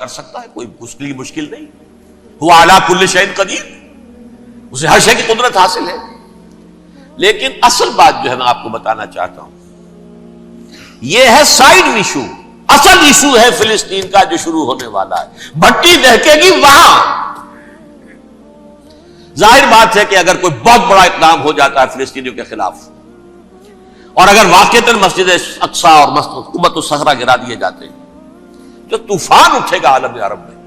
کر سکتا ہے، کوئی اس کے لیے مشکل نہیں. هو علی کل شیء قدیر، اسے ہر شے کی قدرت حاصل ہے. لیکن اصل بات جو ہے میں آپ کو بتانا چاہتا ہوں، یہ ہے سائیڈ ایشو. اصل ایشو ہے فلسطین کا جو شروع ہونے والا ہے. بھٹی دہکے گی وہاں. ظاہر بات ہے کہ اگر کوئی بہت بڑا اقدام ہو جاتا ہے فلسطینیوں کے خلاف، اور اگر واقعتاً مسجد اقصیٰ اور قبۃ الصخرہ گرا دیے جاتے ہیں، جو طوفان اٹھے گا عالم عرب میں.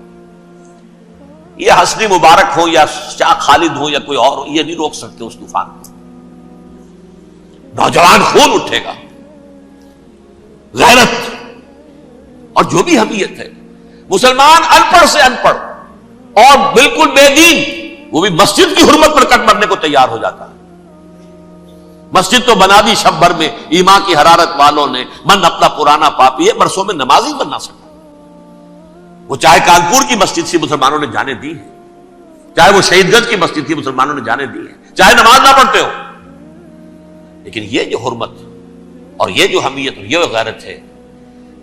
یہ حسنی مبارک ہو یا شاہ خالد ہو یا کوئی اور ہو، یہ نہیں روک سکتے اس طوفان کو. نوجوان خون اٹھے گا، غیرت اور جو بھی حمیت ہے. مسلمان ان پڑھ سے ان پڑھ اور بالکل بے دین، وہ بھی مسجد کی حرمت پر کٹ مرنے کو تیار ہو جاتا ہے. مسجد تو بنا دی شب بھر میں ایمان کی حرارت والوں نے، من اپنا پرانا پاپی ہے، برسوں میں نماز ہی بننا سکا. وہ چاہے کانپور کی مسجد تھی مسلمانوں نے جانے دی ہے، چاہے وہ شہید گنج کی مسجد تھی مسلمانوں نے جانے دی ہے، چاہے نماز نہ پڑھتے ہو. لیکن یہ جو حرمت اور یہ جو حمیت اور یہ غیرت ہے،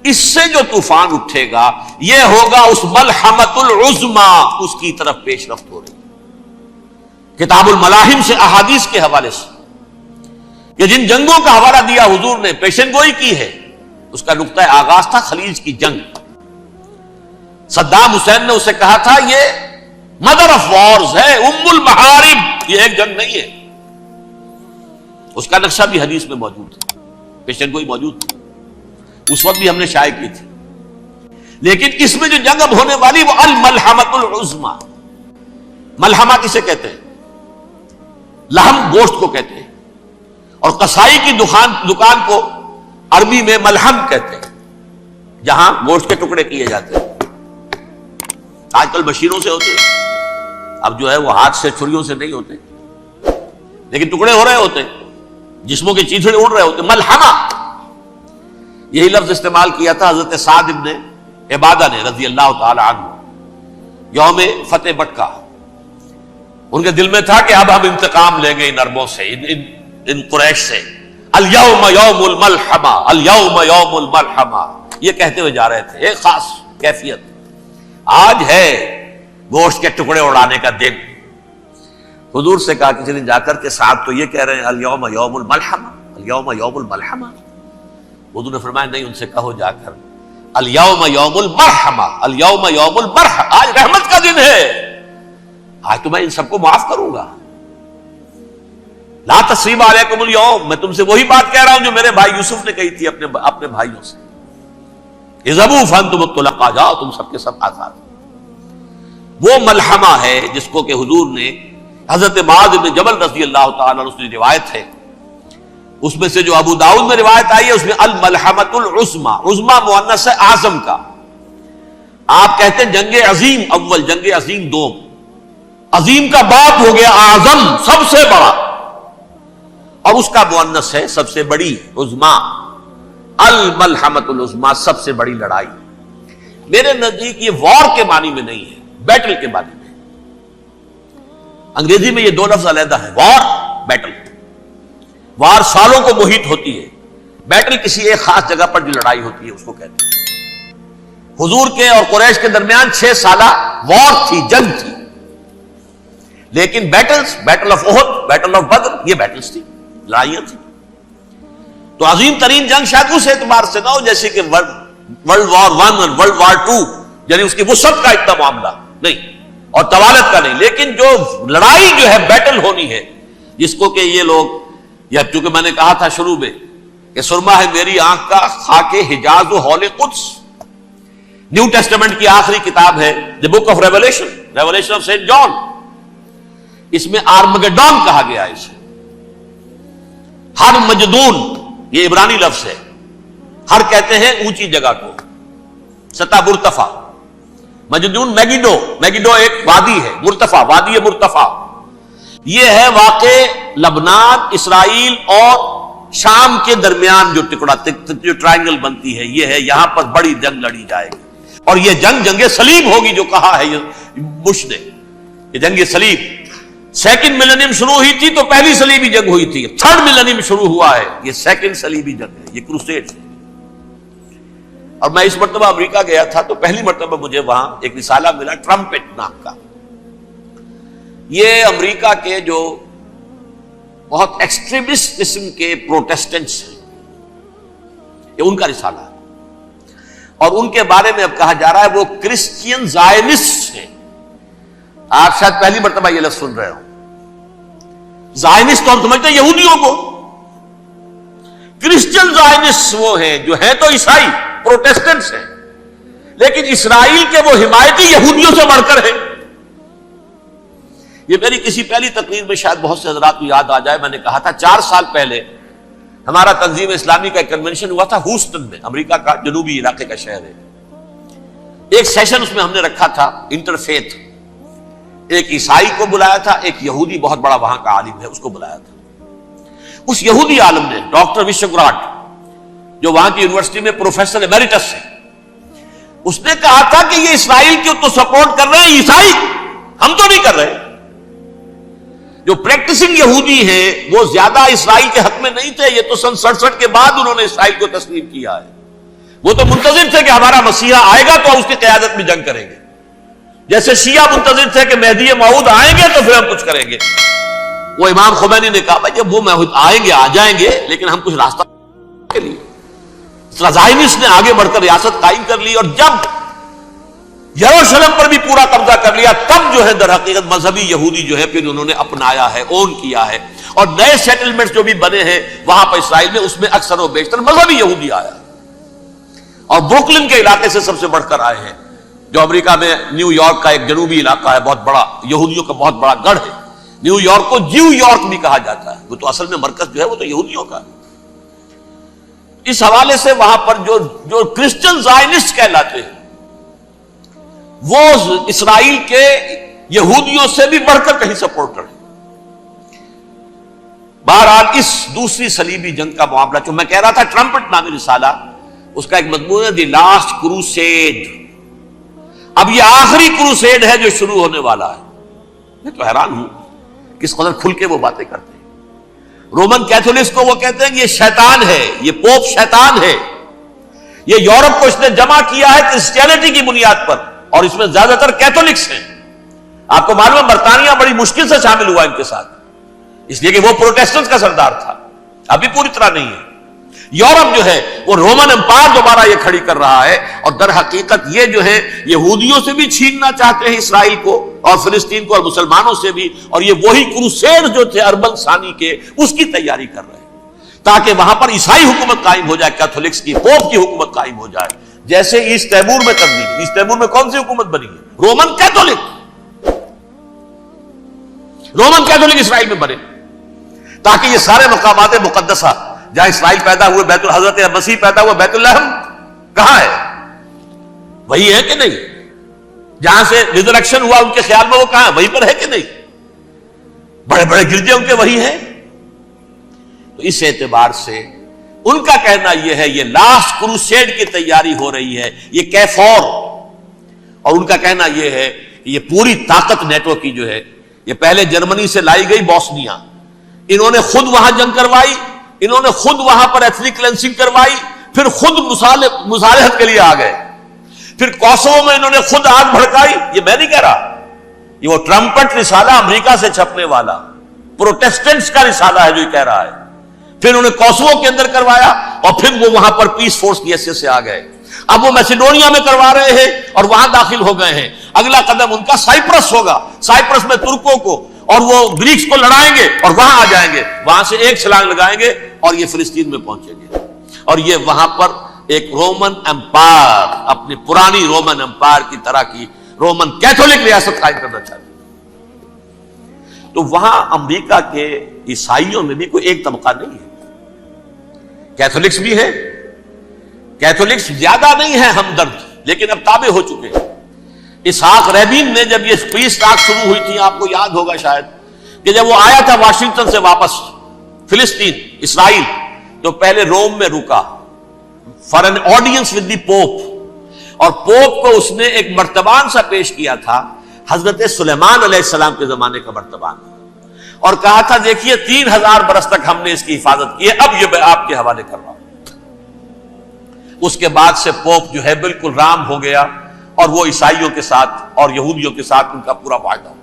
اس سے جو طوفان اٹھے گا یہ ہوگا اس ملحمۃ العظما، اس کی طرف پیش رفت ہو رہی. کتاب الملاحم سے احادیث کے حوالے سے کہ جن جنگوں کا حوالہ دیا حضور نے، پیشن گوئی کی ہے، اس کا نقطہ آغاز تھا خلیج کی جنگ. صدام حسین نے اسے کہا تھا یہ مدر آف وارز ہے، ام المحارب، یہ ایک جنگ نہیں ہے. اس کا نقشہ بھی حدیث میں موجود ہے، پیشن گوئی موجود تھی، اس وقت بھی ہم نے شائع کی تھی. لیکن اس میں جو جنگ اب ہونے والی وہ الملحمۃ العظما. ملحمہ کسے کہتے ہیں؟ لحم گوشت کو کہتے ہیں، اور قصائی کی دکان کو عربی میں ملحم کہتے ہیں، جہاں گوشت کے ٹکڑے کیے جاتے ہیں. آج کل مشینوں سے ہوتے ہیں، اب جو ہے وہ ہاتھ سے چھریوں سے نہیں ہوتے، لیکن ٹکڑے ہو رہے ہوتے ہیں، جسموں کے چیتھڑے اڑ رہے ہوتے. ملحمہ یہی لفظ استعمال کیا تھا حضرت سعد ابن عبادہ نے رضی اللہ تعالی عنہ یوم فتح مکہ. ان کے دل میں تھا کہ اب ہم انتقام لیں گے ان عربوں سے، ان قریش سے. الیوم یوم الملحمہ، الیوم یوم الملحمہ، یہ کہتے ہوئے جا رہے تھے. ایک خاص کیفیت، آج ہے گوشت کے ٹکڑے اڑانے کا دن. حضور سے کہا کسی نے جا کر کے صاحب تو یہ کہہ رہے ہیں الیوم یوم الملحمہ، الیوم یوم الملحمہ. حضور نے فرمایا نہیں، ان سے کہو جا کر الیوم یوم المرحمہ، الیوم یوم المرحمہ، آج رحمت کا دن ہے، آج تو میں ان سب کو معاف کروں گا. لا تثریب علیکم اليوم، میں تم سے وہی بات کہہ رہا ہوں جو میرے بھائی یوسف نے کہی تھی اپنے بھائیوں سے. اذهبوا فانتم الطلقاء، جاؤ تم سب کے سب آزاد. وہ ملحمہ ہے جس کو کہ حضور نے حضرت معاذ بن جبل رضی اللہ تعالیٰ عنہ سے روایت ہے، اس میں سے جو ابو داؤد میں روایت آئی ہے اس میں الملحمۃ العظما، عظما مؤنث ہے اعظم کا. آپ کہتے ہیں جنگ عظیم اول، جنگ عظیم دوم. عظیم کا باپ ہو گیا اعظم، سب سے بڑا، اور اس کا مؤنث ہے سب سے بڑی، عظما. الملحمۃ العظما، سب سے بڑی لڑائی. میرے نزدیک یہ وار کے معنی میں نہیں ہے، بیٹل کے معنی میں. انگریزی میں یہ دو لفظ علیحدہ ہیں، وار، بیٹل. وار سالوں کو محیط ہوتی ہے، بیٹل کسی ایک خاص جگہ پر جو لڑائی ہوتی ہے اس کو کہتے ہیں. حضور کے اور قریش کے درمیان 6 سالہ وار تھی، جنگ تھی. لیکن بیٹلز، بیٹل آف احد، بیٹل آف بدر، یہ بیٹلز تھی، لڑائیاں تھی. تو عظیم ترین جنگ شاید اس اعتبار سے نہ ہو جیسے کہ ورلڈ وار 1 اور ورلڈ وار 2، یعنی اس کی وسعت کا اتنا معاملہ نہیں اور طوالت کا نہیں. لیکن جو لڑائی جو ہے بیٹل ہونی ہے، جس کو کہ یہ لوگ، یا چونکہ میں نے کہا تھا شروع میں کہ سرما ہے میری آنکھ کا خاک حجاز و حول قدس. نیو ٹیسٹمنٹ کی آخری کتاب ہے the book of revelation, revelation of saint John. اس میں آرمگڈون کہا گیا ہے اسے. ہر مجدون، یہ عبرانی لفظ ہے. ہر کہتے ہیں اونچی جگہ کو، سطح مرتفع. مجدون میگیڈو، میگیڈو ایک وادی ہے، مرتفع، وادی مرتفع. یہ ہے واقع لبنان، اسرائیل اور شام کے درمیان جو ٹکڑا، جو ٹرائنگل بنتی ہے، یہ ہے. یہاں پر بڑی جنگ لڑی جائے گی، اور یہ جنگ صلیب ہوگی جو کہا ہے بش نے. یہ جنگ صلیب 2nd ملینیم شروع ہوئی تھی تو پہلی صلیبی جنگ ہوئی تھی. 3rd ملینیم شروع ہوا ہے، یہ 2nd صلیبی جنگ ہے، یہ کروسیڈ ہے. اور میں اس مرتبہ امریکہ گیا تھا تو پہلی مرتبہ مجھے وہاں ایک رسالہ ملا ٹرمپٹ نام کا. یہ امریکہ کے جو بہت ایکسٹریمسٹ قسم کے پروٹیسٹنٹس ہیں یہ ان کا رسالہ ہے, اور ان کے بارے میں اب کہا جا رہا ہے وہ کرسچین زائنسٹ ہیں. آپ شاید پہلی مرتبہ یہ لفظ سن رہے ہو. زائنسٹ تو ہم سمجھتے ہیں یہودیوں کو, کرسچین زائنسٹ وہ ہیں جو ہیں تو عیسائی پروٹیسٹنٹس ہیں, لیکن اسرائیل کے وہ حمایتی یہودیوں سے بڑھ کر ہیں. یہ میری کسی پہلی تقریر میں شاید بہت سے حضرات کو یاد آ جائے, میں نے کہا تھا 4 سال پہلے ہمارا تنظیم اسلامی کا ایک کنونشن ہوا تھا ہوسٹن میں, امریکہ کا جنوبی علاقے کا شہر ہے. ایک سیشن اس میں ہم نے رکھا تھا انٹرفیتھ, ایک عیسائی کو بلایا تھا, ایک یہودی بہت بڑا وہاں کا عالم ہے اس کو بلایا تھا. اس یہودی عالم نے ڈاکٹر وشوگراٹ جو وہاں کی یونیورسٹی میں پروفیسر ایمیریٹس ہے, اس نے کہا تھا کہ یہ اسرائیل کی تو سپورٹ کر رہے ہیں عیسائی, ہم تو نہیں کر رہے. جو پریکٹسنگ یہودی ہیں وہ زیادہ اسرائیل کے حق میں نہیں تھے, یہ تو سن 67 کے بعد انہوں نے اسرائیل کو تسلیم کیا ہے. وہ تو منتظر تھے کہ ہمارا مسیحا آئے گا تو اس کی قیادت میں جنگ کریں گے, جیسے شیعہ منتظر تھے کہ مہدی موعود آئیں گے تو پھر ہم کچھ کریں گے. وہ امام خمینی نے کہا بھائی جب وہ آئیں گے آ جائیں گے, لیکن ہم کچھ راستہ کے لیے. زائنسٹ نے آگے بڑھ کر ریاست قائم کر لی, اور جب یروشلم پر بھی پورا قبضہ کر لیا تب جو ہے در حقیقت مذہبی یہودی جو ہے پھر انہوں نے اپنایا ہے, اون کیا ہے, اور نئے سیٹلمنٹس جو بھی بنے ہیں وہاں پر اسرائیل میں, اس میں اکثر و بیشتر مذہبی یہودی آیا, اور بروکلن کے علاقے سے سب سے بڑھ کر آئے ہیں, جو امریکہ میں نیو یارک کا ایک جنوبی علاقہ ہے بہت بڑا, یہودیوں کا بہت بڑا گڑھ ہے. نیو یارک کو جیو یارک بھی کہا جاتا ہے, وہ تو اصل میں مرکز جو ہے وہ تو یہودیوں کا ہے. اس حوالے سے وہاں پر جو کرسچن زائنسٹ کہلاتے ہیں وہ اسرائیل کے یہودیوں سے بھی بڑھ کر کہیں سپورٹر ہیں. بہرحال اس دوسری صلیبی جنگ کا معاملہ جو میں کہہ رہا تھا ٹرمپٹ نامی رسالہ, اس کا ایک مضمون ہے دی لاسٹ کروسیڈ. اب یہ آخری کروسیڈ ہے جو شروع ہونے والا ہے. میں تو حیران ہوں کس قدر کھل کے وہ باتیں کرتے ہیں. رومن کیتھولکس کو وہ کہتے ہیں کہ یہ شیطان ہے, یہ پوپ شیطان ہے, یہ یورپ کو اس نے جمع کیا ہے کرسچینٹی کی بنیاد پر, اور اس میں زیادہ تر کیتھولکس ہیں. آپ کو معلوم ہے برطانیہ بڑی مشکل سے شامل ہوا ان کے ساتھ, اس لیے کہ وہ پروٹیسٹنٹ کا سردار تھا, ابھی پوری طرح نہیں ہے. یورپ جو ہے وہ رومن امپائر دوبارہ یہ کھڑی کر رہا ہے, اور در حقیقت یہ جو ہے یہودیوں سے بھی چھیننا چاہتے ہیں اسرائیل کو اور فلسطین کو, اور مسلمانوں سے بھی, اور یہ وہی کروسیڈ جو تھے اربن ثانی کے اس کی تیاری کر رہے ہیں تاکہ وہاں پر عیسائی حکومت قائم ہو جائے, کیتھولکس کی پوپ کی حکومت قائم ہو جائے, جیسے ایسٹ تیمور میں تبدیلی. ایسٹ تیمور میں کون سی حکومت بنی ہے؟ Roman Catholic. رومن کیتھولک اسرائیل میں بنے تاکہ یہ سارے مقامات مقدسہ جہاں اسرائیل پیدا ہوئے, بیت حضرت مسیح پیدا ہوا بیت الحم کہاں ہے؟ وہی ہے کہ نہیں؟ جہاں سے ریزریکشن ہوا ان کے خیال میں وہ کہاں ہے؟ وہیں پر ہے کہ نہیں؟ بڑے بڑے گرجے ان کے وہی ہیں. تو اس اعتبار سے ان کا کہنا یہ ہے یہ لاسٹ کروسیڈ کی تیاری ہو رہی ہے, یہ کیفور. اور ان کا کہنا یہ ہے کہ یہ پوری طاقت نیٹو کی جو ہے, یہ پہلے جرمنی سے لائی گئی بوسنیا, انہوں نے خود وہاں جنگ کروائی, انہوں نے خود وہاں پر ایتھنک کلینسنگ کروائی, پھر خود مصالحت کے لیے آ گئے, پھر کوسوو میں انہوں نے خود آگ بھڑکائی. یہ میں نہیں کہہ رہا, یہ وہ ٹرمپٹ رسالہ امریکہ سے چھپنے والا پروٹیسٹنٹس کا رسالہ ہے جو یہ کہہ رہا ہے. پھر انہوں نے کوسوو کے اندر کروایا, اور پھر وہ وہاں پر پیس فورس کی حیثیت سے آ گئے. اب وہ میسیڈونیا میں کروا رہے ہیں اور وہاں داخل ہو گئے ہیں. اگلا قدم ان کا سائپرس ہوگا, سائپرس میں ترکوں کو اور وہ گریکس کو لڑائیں گے اور وہاں آ جائیں گے, وہاں سے ایک چھلانگ لگائیں گے اور یہ فلسطین میں پہنچیں گے, اور یہ وہاں پر ایک رومن امپائر, اپنی پرانی رومن امپائر کی طرح کی رومن کیتھولک ریاست قائم کرنا چاہتے ہیں. تو وہاں امریکہ کے عیسائیوں میں بھی کوئی ایک طبقہ نہیں ہے, کیتھولکس بھی ہے, کیتھولکس زیادہ نہیں ہے ہمدرد, لیکن اب تابع ہو چکے ہیں. اسحاق ریبین نے جب یہ پیس ٹاک شروع ہوئی تھی, آپ کو یاد ہوگا شاید, کہ جب وہ آیا تھا واشنگٹن سے واپس فلسطین اسرائیل, تو پہلے روم میں رکا for an audience with the pope, اور پوپ کو اس نے ایک مرتبان سا پیش کیا تھا, حضرت سلیمان علیہ السلام کے زمانے کا مرتبان, اور کہا تھا دیکھیے 3000 برس تک ہم نے اس کی حفاظت کی ہے, اب یہ میں آپ کے حوالے کر رہا ہوں. اس کے بعد سے پوپ جو ہے بالکل رام ہو گیا اور وہ عیسائیوں کے ساتھ اور یہودیوں کے ساتھ ان کا پورا معاہدہ ہو.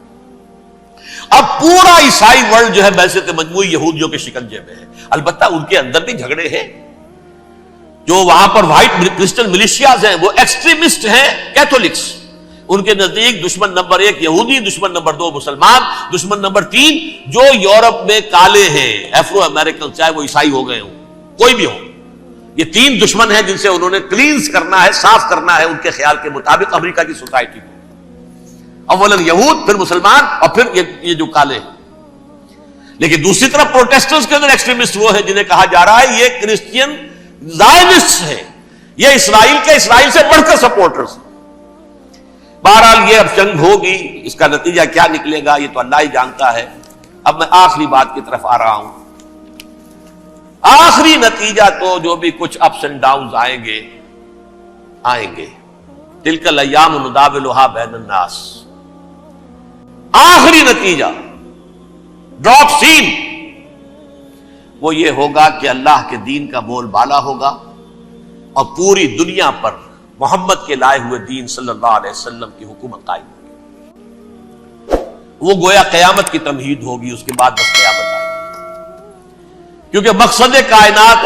اب پورا عیسائی ورلڈ جو ہے بعثت مجموعی یہودیوں کے شکنجے میں ہے. البتہ ان کے اندر بھی جھگڑے ہیں. جو وہاں پر وائٹ کرسچن ملیشیاز ہیں وہ ایکسٹریمسٹ ہیں کیتھولکس. ان کے نزدیک دشمن نمبر 1 یہودی، دشمن نمبر 2 مسلمان، دشمن نمبر 3 جو یورپ میں کالے ہیں، افرو امریکن، چاہے وہ عیسائی ہو گئے ہوں، کوئی بھی ہو. یہ 3 دشمن ہیں جن سے انہوں نے کلینز کرنا ہے، صاف کرنا ہے ان کے خیال کے مطابق امریکہ کی سوسائٹی کو. اولاً یہود، پھر مسلمان، اور پھر یہ جو کالے ہیں. لیکن دوسری طرف پروٹیسٹنٹس کے اندر ایکسٹریمسٹ وہ ہیں جنہیں کہا جا رہا ہے یہ کرسچین زائنسٹ ہیں، یہ اسرائیل سے بڑھ کر سپورٹرز ہیں. بہرحال یہ اب جنگ ہوگی، اس کا نتیجہ کیا نکلے گا یہ تو اللہ ہی جانتا ہے. اب میں آخری بات کی طرف آ رہا ہوں. آخری نتیجہ تو جو بھی کچھ اپس اینڈ ڈاؤنز آئیں گے تلک الایام نداولها بین الناس. آخری نتیجہ ڈراپ سین وہ یہ ہوگا کہ اللہ کے دین کا بول بالا ہوگا اور پوری دنیا پر محمد کے لائے ہوئے دین صلی اللہ علیہ وسلم کی حکومت قائم ہوگی. وہ گویا قیامت کی تمہید ہوگی، اس کے بعد بس قیامت آئے گی. کیونکہ مقصد کائنات،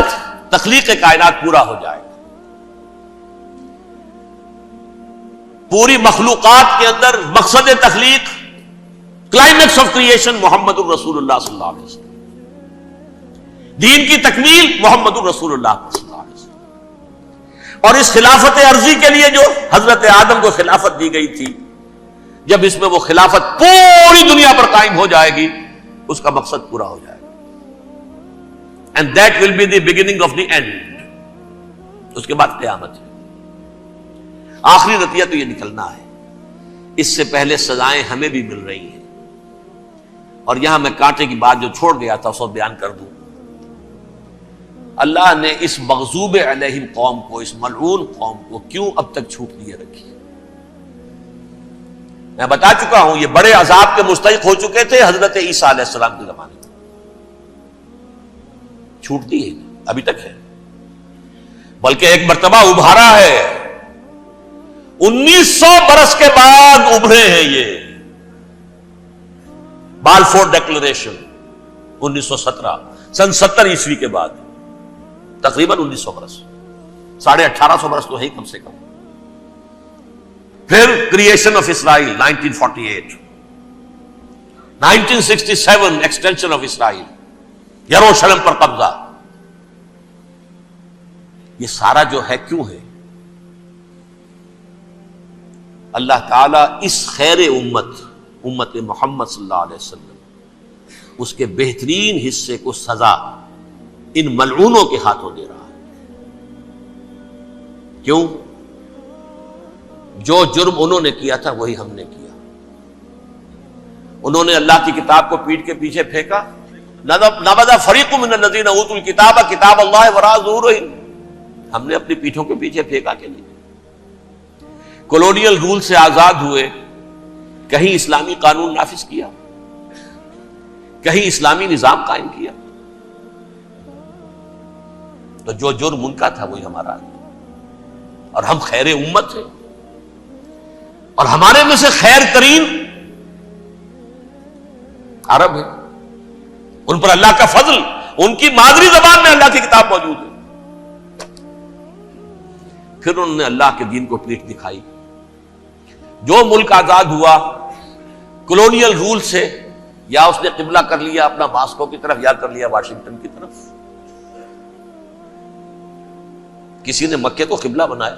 تخلیق کائنات پورا ہو جائے گا. پوری مخلوقات کے اندر مقصد تخلیق، کلائمیکس آف کریشن محمد الرسول اللہ صلی اللہ علیہ وسلم. دین کی تکمیل محمد الرسول اللہ صلی اللہ علیہ وسلم. اور اس خلافت عرضی کے لیے جو حضرت آدم کو خلافت دی گئی تھی، جب اس میں وہ خلافت پوری دنیا پر قائم ہو جائے گی اس کا مقصد پورا ہو جائے گا. And that will be the beginning of the end. اس کے بعد قیامت ہے. آخری نتیجہ تو یہ نکلنا ہے. اس سے پہلے سزائیں ہمیں بھی مل رہی ہیں. اور یہاں میں کانٹے کی بات جو چھوڑ گیا تھا اس کو بیان کر دوں. اللہ نے اس مغضوب علیہم قوم کو، اس ملعون قوم کو کیوں اب تک چھوٹ دیے رکھی؟ میں بتا چکا ہوں یہ بڑے عذاب کے مستحق ہو چکے تھے حضرت عیسیٰ علیہ السلام کے زمانے میں. چھوٹ دی ہے ابھی تک ہے، بلکہ ایک مرتبہ ابھارا ہے. 1900 برس کے بعد ابھرے ہیں یہ. بالفور ڈیکلریشن 1917، سن 70 عیسوی کے بعد، تقریباً 1900 برس، 1850 برس تو ہے کم سے کم. پھر creation of Israel 1948، 1967 extension of Israel, یروشلم پر قبضہ. یہ سارا جو ہے کیوں ہے؟ اللہ تعالیٰ اس خیر امت محمد صلی اللہ علیہ وسلم، اس کے بہترین حصے کو سزا ان ملعونوں کے ہاتھوں دے رہا ہے. کیوں؟ جو جرم انہوں نے کیا تھا وہی ہم نے کیا. انہوں نے اللہ کی کتاب کو پیٹھ کے پیچھے پھینکا. نبذ فریق من الذین اوتوا الکتاب کتاب اللہ وراء ظہورہم. ہم نے اپنی پیٹھوں کے پیچھے پھینکا کہ نہیں؟ کولونیل رول سے آزاد ہوئے، کہیں اسلامی قانون نافذ کیا، کہیں اسلامی نظام قائم کیا. تو جو جرم ان کا تھا وہی ہمارا ہے. اور ہم خیر امت ہیں، اور ہمارے میں سے خیر ترین عرب ہے. ان پر اللہ کا فضل، ان کی مادری زبان میں اللہ کی کتاب موجود ہے. پھر انہوں نے اللہ کے دین کو پیٹھ دکھائی. جو ملک آزاد ہوا کولونیل رول سے، یا اس نے قبلہ کر لیا اپنا ماسکو کی طرف یا کر لیا واشنگٹن کی طرف. کسی نے مکے کو قبلہ بنایا.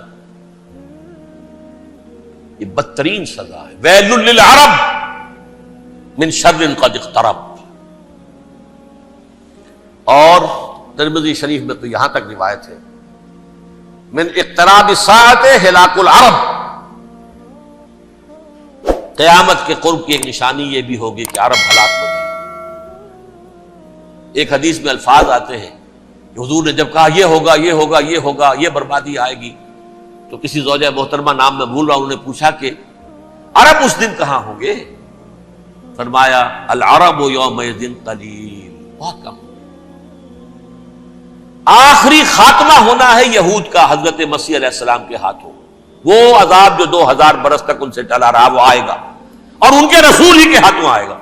یہ بدترین سزا ہے. ویل للعرب من شر قد اقترب. اور ترمذی شریف میں تو یہاں تک روایت ہے من اقتراب الساعۃ ہلاک العرب. قیامت کے قرب کی ایک نشانی یہ بھی ہوگی کہ عرب ہلاک ہو جائے. ایک حدیث میں الفاظ آتے ہیں کہ حضور نے جب کہا یہ ہوگا یہ ہوگا یہ ہوگا یہ بربادی آئے گی، تو کسی زوجہ محترمہ نام میں بھول رہا ہوں، انہوں نے پوچھا کہ عرب اس دن کہاں ہوں گے؟ فرمایا العرب یومئذ قلیل، بہت کم. آخری خاتمہ ہونا ہے یہود کا حضرت مسیح علیہ السلام کے ہاتھوں. وہ عذاب جو 2000 برس تک ان سے ٹلا رہا وہ آئے گا اور ان کے رسول ہی کے ہاتھوں آئے گا.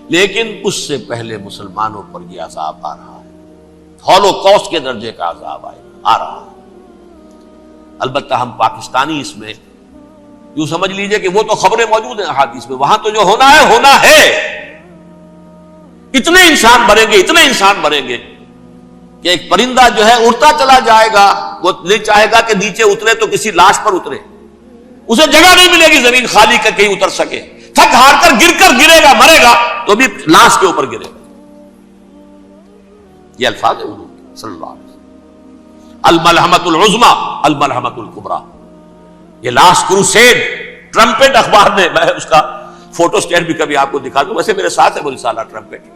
لیکن اس سے پہلے مسلمانوں پر یہ عذاب آ رہا ہے، ہولوکاسٹ کے درجے کا عذاب آ رہا ہے. البتہ ہم پاکستانی اس میں یوں سمجھ لیجئے کہ وہ تو خبریں موجود ہیں احادیث میں، وہاں تو جو ہونا ہے. اتنے انسان مریں گے کہ ایک پرندہ جو ہے اڑتا چلا جائے گا، وہ نہیں چاہے گا کہ نیچے اترے تو کسی لاش پر اترے، اسے جگہ نہیں ملے گی زمین خالی کر کہیں اتر سکے، تھک ہار کر گرے گا، مرے گا تو بھی لاش کے اوپر گرے گا. یہ الفاظ ہے حضور صلی اللہ علیہ وسلم. الملحمۃ العظمی الملحمۃ الکبریٰ، یہ لاسٹ کروسیڈ. ٹرمپٹ اخبار نے، میں اس کا فوٹو اسٹیٹ بھی کبھی آپ کو دکھا دوں، ویسے میرے ساتھ ہے وہ رسالہ ٹرمپٹ.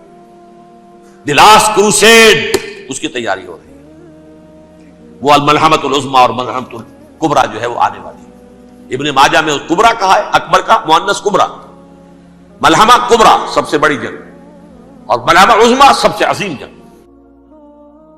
دی لاسٹ کروسیڈ، اس کی تیاری ہو رہی ہے. وہ الملحمۃ العظمی اور ملحمۃ الکبریٰ جو ہے وہ آنے والی ہے. ابن ماجہ میں کبریٰ کہا ہے، اکبر کا مؤنث کبریٰ. ملحمہ کبریٰ سب سے بڑی جنگ اور ملحمہ عظمی سب سے عظیم جنگ.